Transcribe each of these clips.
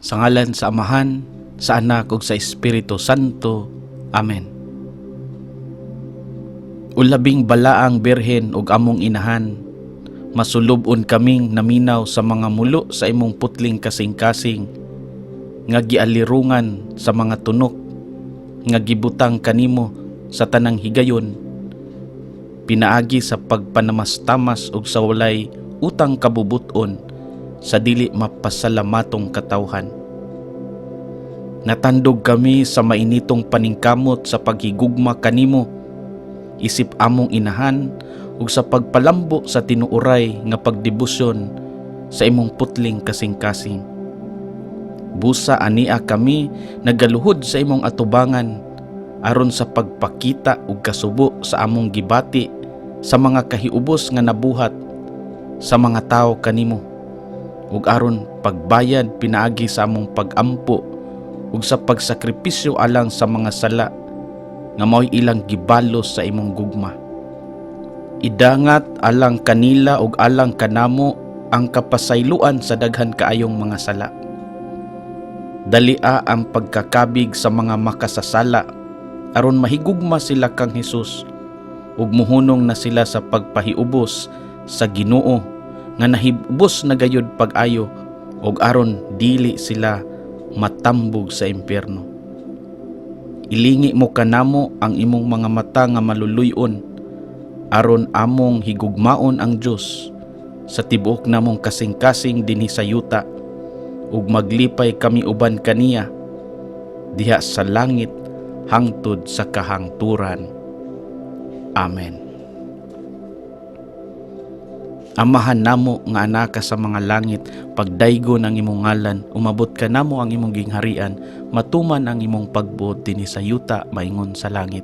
Sa ngalan sa Amahan, sa Anak ug sa Espiritu Santo. Amen. Ulabing balaang Birhen ug among inahan, masulubon kaming naminaw sa mga mulo sa imong putling kasing-kasing, nga gialirungan sa mga tunok, nga gibutang kanimo sa tanang higayon, pinaagi sa pagpanamastamas ug sa walay utang kabubuton sa dili mapasalamatong katawhan. Natandog kami sa mainitong paningkamot sa paghigugma kanimo, isip among inahan, ug sa pagpalambo sa tinuoray nga pagdebosyon sa imong putling kasing-kasing. Busa ania kami nagaluhod sa imong atubangan aron sa pagpakita ug kasubo sa among gibati sa mga kahiubos nga nabuhat sa mga tawo kanimo, ug aron pagbayad pinaagi sa among pagampo ug sa pagsakripisyo alang sa mga sala nga mao'y ilang gibalos sa imong gugma. Idangat alang kanila ug alang kanamo ang kapasayloan sa daghan kaayong mga sala. Dalia ang pagkakabig sa mga makasasala aron mahigugma sila kang Hesus ug muhunong na sila sa pagpahiubos sa Ginoo nga nahibos na gayud pag-ayo ug aron dili sila matambog sa impyerno. Ilingi mo kanamo ang imong mga mata nga maluluyon aron among higugmaon ang Dios sa tibuok namong kasing-kasing dinhi sa yuta, ug maglipay kami uban kaniya diha sa langit hangtod sa kahangturan. Amen. Amahan namo nga anaka sa mga langit, pagdaygo ng imong ngalan, umabot ka namo ang imong gingharian, matuman ang imong pagbuot dinhi sa yuta maingon sa langit.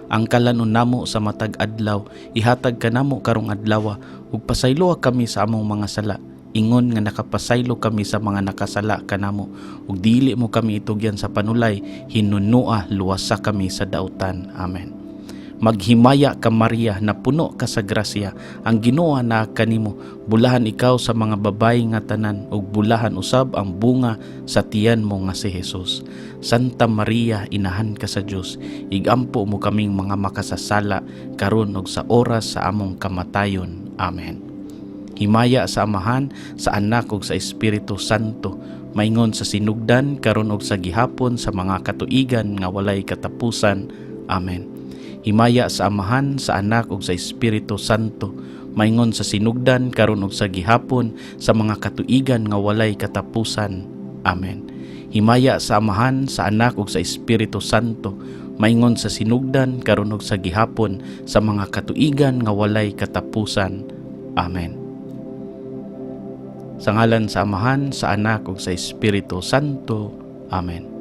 Ang kalanon namo sa matag adlaw, ihatag ka namo karong adlaw, ug pasayloa kami sa among mga sala, ingon nga nakapasaylo kami sa mga nakasala kanamo, ug dili mo kami itugyan sa panulay, hinunua luwasa kami sa dautan. Amen. Maghimaya ka Maria, na puno ka sa grasya, ang Ginoo na kanimo, bulahan ikaw sa mga babayi nga tanan, ug bulahan usab ang bunga sa tiyan mo nga si Hesus. Santa Maria, inahan ka sa Dios, igampo mo kaming mga makasasala karon ug sa oras sa among kamatayon. Amen. Himaya sa Amahan, sa Anak ug sa Espiritu Santo, maingon sa sinugdan karon ug sa gihapon sa mga katuigan nga walay katapusan. Amen. Himaya sa Amahan, sa Anak ug sa Espiritu Santo, maingon sa sinugdan karon ug sa gihapon sa mga katuigan nga walay katapusan. Amen. Himaya sa Amahan, sa Anak ug sa Espiritu Santo, maingon sa sinugdan karon ug sa gihapon sa mga katuigan nga walay katapusan. Amen. Sa ngalan sa Amahan, sa Anak ug sa Espiritu Santo. Amen.